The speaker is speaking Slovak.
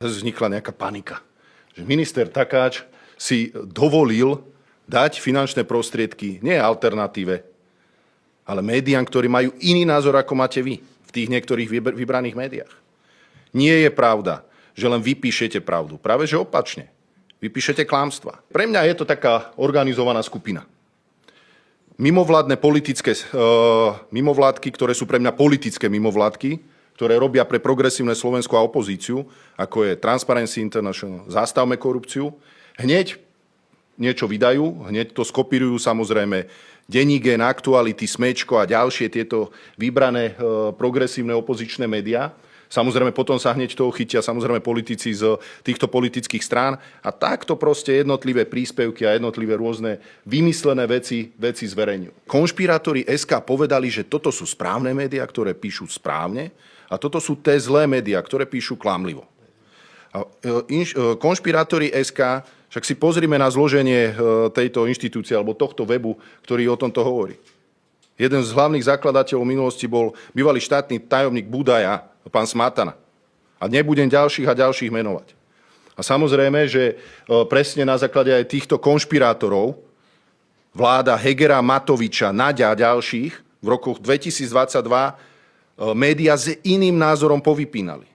Vznikla nejaká panika. Že minister Takáč si dovolil dať finančné prostriedky nie alternatíve, ale médiám, ktorí majú iný názor, ako máte vy v tých niektorých vybraných médiách. Nie je pravda, že len vy píšete pravdu. Práve že opačne. Vy píšete klamstvá. Pre mňa je to taká organizovaná skupina. Mimovládne politické mimovládky, ktoré sú pre mňa politické mimovládky, ktoré robia pre progresívne Slovensko a opozíciu, ako je Transparency International, Zastavme korupciu, hneď niečo vydajú, hneď to skopírujú samozrejme Denník N, Aktuality, Smečko a ďalšie tieto vybrané progresívne opozičné médiá. Samozrejme potom sa hneď toho chytia samozrejme politici z týchto politických strán a takto proste jednotlivé príspevky a jednotlivé rôzne vymyslené veci zverejňujú. Konšpirátori SK povedali, že toto sú správne médiá, ktoré píšu správne a toto sú tie zlé médiá, ktoré píšu klamlivo. Konšpirátori SK, však si pozrime na zloženie tejto inštitúcie alebo tohto webu, ktorý o tomto hovorí. Jeden z hlavných zakladateľov minulosti bol bývalý štátny tajomník Budaja, pán Smatana. A nebudem ďalších a ďalších menovať. A samozrejme, že presne na základe aj týchto konšpirátorov vláda Hegera, Matoviča, Naďa a ďalších v rokoch 2022 médiá s iným názorom povypínali.